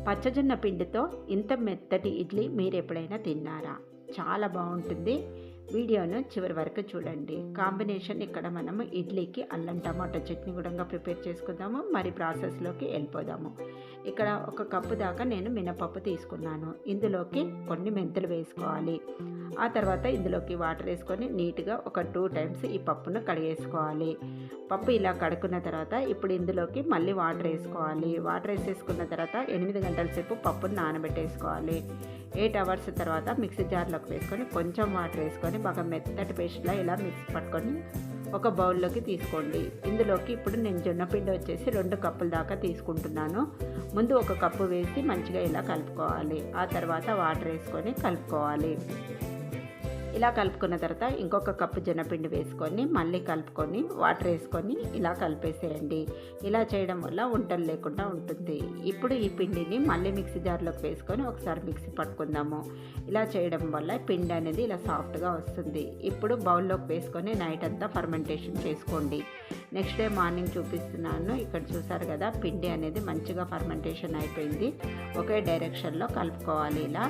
పచ్చజొన్న పిండితో ఇంత మెత్తటి ఇడ్లీ మీరు ఎప్పుడైనా తిన్నారా? చాలా బాగుంటుంది. వీడియోను చివరి వరకు చూడండి. కాంబినేషన్ ఇక్కడ మనము ఇడ్లీకి అల్లం టమాటా చట్నీ కూడా ప్రిపేర్ చేసుకుందాము. మరి ప్రాసెస్లోకి వెళ్ళిపోదాము. ఇక్కడ ఒక కప్పు దాకా నేను మినపప్పు తీసుకున్నాను. ఇందులోకి కొన్ని మెంతులు వేసుకోవాలి. ఆ తర్వాత ఇందులోకి వాటర్ వేసుకొని నీట్గా ఒక 2 టైమ్స్ ఈ పప్పును కడిగేసుకోవాలి. పప్పు ఇలా కడుక్కున్న తర్వాత ఇప్పుడు ఇందులోకి మళ్ళీ వాటర్ వేసుకోవాలి. వాటర్ వేసేసుకున్న తర్వాత 8 గంటల సేపు పప్పును నానబెట్టేసుకోవాలి. 8 అవర్స్ తర్వాత మిక్సీ జార్లోకి వేసుకొని కొంచెం వాటర్ వేసుకొని బాగా మెత్తటి పేస్ట్లా ఇలా మిక్స్ పట్టుకొని ఒక బౌల్లోకి తీసుకోండి. ఇందులోకి ఇప్పుడు నేను జొన్నపిండి వచ్చేసి 2 కప్పుల దాకా తీసుకుంటున్నాను. ముందు ఒక కప్పు వేసి మంచిగా ఇలా కలుపుకోవాలి. ఆ తర్వాత వాటర్ వేసుకొని కలుపుకోవాలి. ఇలా కలుపుకున్న తర్వాత ఇంకొక కప్పు జొన్నపిండి వేసుకొని మళ్ళీ కలుపుకొని వాటర్ వేసుకొని ఇలా కలిపేసేయండి. ఇలా చేయడం వల్ల ఉంటలు లేకుండా ఉంటుంది. ఇప్పుడు ఈ పిండిని మళ్ళీ మిక్సీ జార్లోకి వేసుకొని ఒకసారి మిక్సీ పట్టుకుందాము. ఇలా చేయడం వల్ల పిండి అనేది ఇలా సాఫ్ట్గా వస్తుంది. ఇప్పుడు బౌల్లోకి వేసుకొని నైట్ అంతా ఫర్మెంటేషన్ చేసుకోండి. నెక్స్ట్ డే మార్నింగ్ చూపిస్తున్నాను. ఇక్కడ చూసారు కదా, పిండి అనేది మంచిగా ఫర్మెంటేషన్ అయిపోయింది. ఒకే డైరెక్షన్లో కలుపుకోవాలి. ఇలా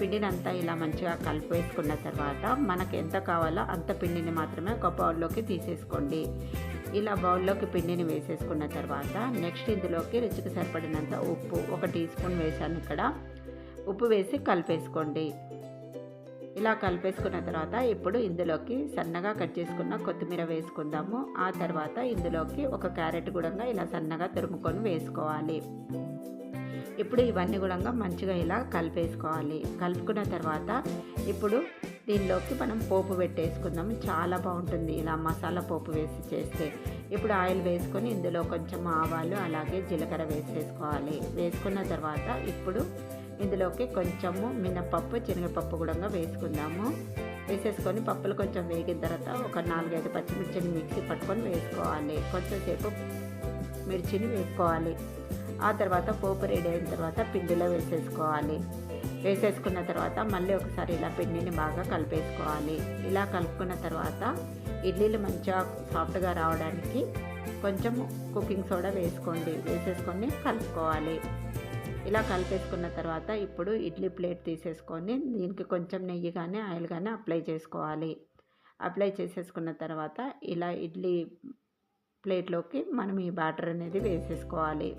పిండినంతా ఇలా మంచిగా కలిపేసుకున్న తర్వాత మనకు ఎంత కావాలో అంత పిండిని మాత్రమే ఒక బౌల్లోకి తీసేసుకోండి. ఇలా బౌల్లోకి పిండిని వేసేసుకున్న తర్వాత నెక్స్ట్ ఇందులోకి రుచికి సరిపడినంత ఉప్పు 1 టీ స్పూన్ వేసాను. ఇక్కడ ఉప్పు వేసి కలిపేసుకోండి. ఇలా కలిపేసుకున్న తర్వాత ఇప్పుడు ఇందులోకి సన్నగా కట్ చేసుకున్న కొత్తిమీర వేసుకుందాము. ఆ తర్వాత ఇందులోకి ఒక క్యారెట్ కూడా ఇలా సన్నగా తురుముకొని వేసుకోవాలి. ఇప్పుడు ఇవన్నీ కూడా మంచిగా ఇలా కలిపేసుకోవాలి. కలుపుకున్న తర్వాత ఇప్పుడు దీనిలోకి మనం పోపు పెట్టేసుకుందాం. చాలా బాగుంటుంది ఇలా మసాలా పోపు వేసి చేస్తే. ఇప్పుడు ఆయిల్ వేసుకొని ఇందులో కొంచెం ఆవాలు అలాగే జీలకర్ర వేసేసుకోవాలి. వేసుకున్న తర్వాత ఇప్పుడు ఇందులోకి కొంచెము మినపప్పు శనగపప్పు కూడా వేసుకుందాము. వేసేసుకొని పప్పులు కొంచెం వేగిన తర్వాత ఒక 4-5 పచ్చిమిర్చిని మిక్సీ పట్టుకొని వేసుకోవాలి. కొంచెంసేపు మిర్చిని వేసుకోవాలి. ఆ తర్వాత పోపు రెడీ అయిన తర్వాత పిండిలో వేసేసుకోవాలి. వేసేసుకున్న తర్వాత మళ్ళీ ఒకసారి ఇలా పిండిని బాగా కలిపేసుకోవాలి. ఇలా కలుపుకున్న తర్వాత ఇడ్లీలు మంచిగా సాఫ్ట్గా రావడానికి కొంచెం కుకింగ్ సోడా వేసుకోండి. వేసేసుకొని కలుపుకోవాలి. ఇలా కలిపేసుకున్న తర్వాత ఇప్పుడు ఇడ్లీ ప్లేట్ తీసేసుకొని దీనికి కొంచెం నెయ్యి కానీ ఆయిల్ కానీ అప్లై చేసుకోవాలి. అప్లై చేసేసుకున్న తర్వాత ఇలా ఇడ్లీ ప్లేట్లోకి మనం ఈ బ్యాటర్ అనేది వేసేసుకోవాలి.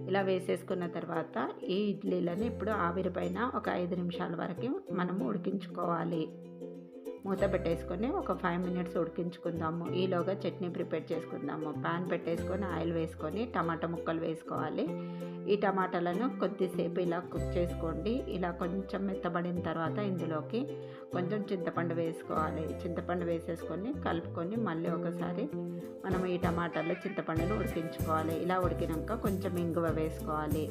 ఇలా వేసేసుకున్న తర్వాత ఈ ఇడ్లీలను ఇప్పుడు ఆవిరి పైన ఒక 5 నిమిషాల వరకు మనము ఉడికించుకోవాలి. మూత పెట్టేసుకొని ఒక 5 మినిట్స్ ఉడికించుకుందాము. ఈలోగా చట్నీ ప్రిపేర్ చేసుకుందాము. ప్యాన్ పెట్టేసుకొని ఆయిల్ వేసుకొని టమాటా ముక్కలు వేసుకోవాలి. ఈ టమాటాలను కొద్దిసేపు ఇలా కుక్ చేసుకోండి. ఇలా కొంచెం మెత్తబడిన తర్వాత ఇందులోకి కొంచెం చింతపండు వేసుకోవాలి. చింతపండు వేసేసుకొని కలుపుకొని మళ్ళీ ఒకసారి మనం ఈ టమాటాల్లో చింతపండును ఉడికించుకోవాలి. ఇలా ఉడికినాక కొంచెం ఇంగువ వేసుకోవాలి.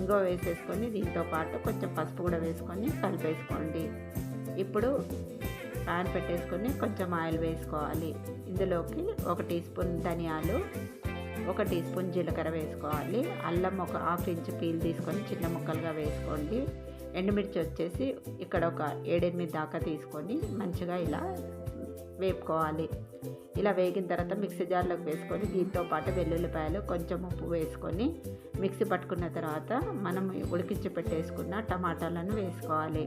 ఇంగువ వేసేసుకొని దీంతో పాటు కొంచెం పసుపు కూడా వేసుకొని కలిపేసుకోండి. ఇప్పుడు ప్యాన్ పెట్టేసుకొని కొంచెం ఆయిల్ వేసుకోవాలి. ఇందులోకి 1 టీ స్పూన్ ధనియాలు, 1 టీ స్పూన్ జీలకర్ర వేసుకోవాలి. అల్లం ఒక 1/2 ఇంచ్ పీల్ తీసుకొని చిన్న ముక్కలుగా వేసుకోండి. ఎండుమిర్చి వచ్చేసి ఇక్కడ ఒక 7-8 దాకా తీసుకొని మంచిగా ఇలా వేపుకోవాలి. ఇలా వేగిన తర్వాత మిక్సీ జార్లోకి వేసుకొని దీంతో పాటు వెల్లుల్లిపాయలు కొంచెం ఉప్పు వేసుకొని మిక్సీ పట్టుకున్న తర్వాత మనం ఉడికించి పెట్టేసుకున్న టమాటాలను వేసుకోవాలి.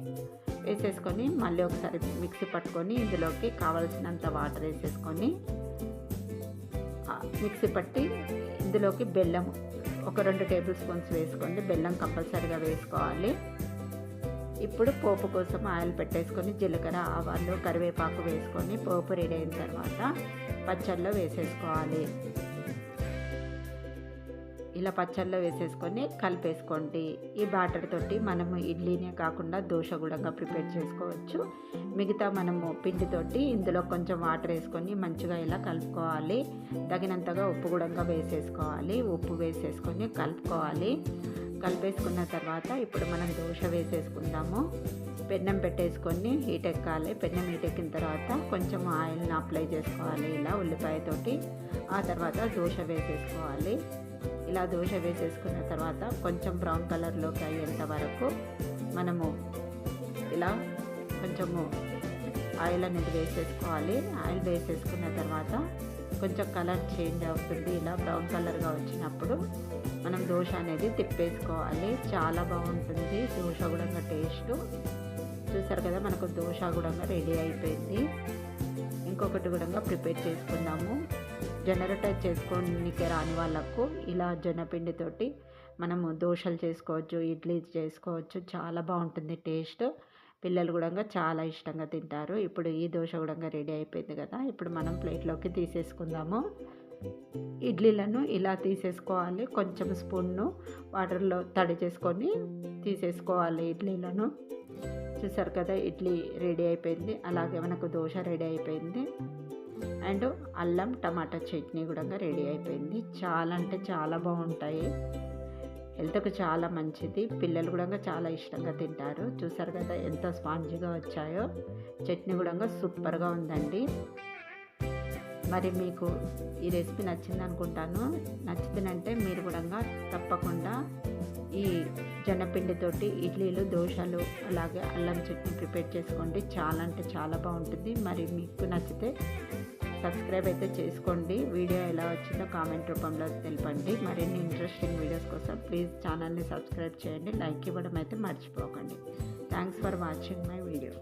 వేసేసుకొని మళ్ళీ ఒకసారి మిక్సీ పట్టుకొని ఇందులోకి కావలసినంత వాటర్ వేసేసుకొని మిక్సీ పట్టి ఇందులోకి బెల్లం ఒక 2 టేబుల్ స్పూన్స్ వేసుకోండి. బెల్లం కంపల్సరీగా వేసుకోవాలి. ఇప్పుడు పోపు కోసం ఆయిల్ పెట్టేసుకొని జీలకర్ర ఆవాలు కరివేపాకు వేసుకొని పోపు రెడీ అయిన తర్వాత పచ్చళ్ళలో వేసేసుకోవాలి. ఇలా పచ్చళ్ళలో వేసేసుకొని కలిపేసుకోండి. ఈ బ్యాటర్ తోటి మనము ఇడ్లీనే కాకుండా దోశ కూడా ప్రిపేర్ చేసుకోవచ్చు. మిగతా మనము పిండితోటి ఇందులో కొంచెం వాటర్ వేసుకొని మంచిగా ఇలా కలుపుకోవాలి. తగినంతగా ఉప్పు కూడా వేసేసుకోవాలి. ఉప్పు వేసేసుకొని కలుపుకోవాలి. కలిపేసుకున్న తర్వాత ఇప్పుడు మనం దోశ వేసేసుకుందాము. పెన్నం పెట్టేసుకొని హీట్ ఎక్కాలి. పెన్నం హీట్ ఎక్కిన తర్వాత కొంచెం ఆయిల్ని అప్లై చేసుకోవాలి ఇలా ఉల్లిపాయతోటి. ఆ తర్వాత దోశ వేసేసుకోవాలి. ఇలా దోశ వేసేసుకున్న తర్వాత కొంచెం బ్రౌన్ కలర్లోకి అయ్యేంత వరకు మనము ఇలా కొంచెము ఆయిల్ అనేది వేసేసుకోవాలి. ఆయిల్ వేసేసుకున్న తర్వాత కొంచెం కలర్ చేంజ్ అవుతుంది. ఇలా బ్రౌన్ కలర్గా వచ్చినప్పుడు మనం దోశ అనేది తిప్పేసుకోవాలి. చాలా బాగుంటుంది దోశ కూడా టేస్ట్. చూసారు కదా, మనకు దోశ కూడా రెడీ అయిపోయింది. ఇంకొకటి కూడా ప్రిపేర్ చేసుకుందాము. జొన్న రొట్టె చేసుకోనికి రాని వాళ్ళకు ఇలా జొన్నపిండితోటి మనము దోశలు చేసుకోవచ్చు, ఇడ్లీ చేసుకోవచ్చు. చాలా బాగుంటుంది టేస్ట్. పిల్లలు కూడా చాలా ఇష్టంగా తింటారు. ఇప్పుడు ఈ దోశ కూడా రెడీ అయిపోయింది కదా, ఇప్పుడు మనం ప్లేట్లోకి తీసేసుకుందాము. ఇడ్లీలను ఇలా తీసేసుకోవాలి. కొంచెం స్పూన్ను వాటర్లో తడి చేసుకొని తీసేసుకోవాలి ఇడ్లీలను. చూసారు కదా, ఇడ్లీ రెడీ అయిపోయింది. అలాగే మనకు దోశ రెడీ అయిపోయింది. అండ్ అల్లం టమాటా చట్నీ కూడా రెడీ అయిపోయింది. చాలా అంటే చాలా బాగుంటాయి. హెల్త్కి చాలా మంచిది. పిల్లలు కూడా చాలా ఇష్టంగా తింటారు. చూసారు కదా ఎంత స్పాంజీగా వచ్చాయో. చట్నీ కూడా సూపర్గా ఉందండి. మరి మీకు ఈ రెసిపీ నచ్చింది అనుకుంటాను. నచ్చిందంటే మీరు కూడా తప్పకుండా ఈ జొన్నపిండితోటి ఇడ్లీలు, దోశలు, అలాగే అల్లం చట్నీ ప్రిపేర్ చేసుకోండి. చాలా అంటే చాలా బాగుంటుంది. మరి మీకు నచ్చితే సబ్స్క్రైబ్ అయితే చేసుకోండి. వీడియో ఎలా వచ్చిందో కామెంట్ రూపంలో తెలపండి. మరిన్ని ఇంట్రెస్టింగ్ వీడియోస్ కోసం ప్లీజ్ ఛానల్ని సబ్స్క్రైబ్ చేయండి. లైక్ ఇవ్వడం అయితే మర్చిపోకండి. Thanks for watching my video.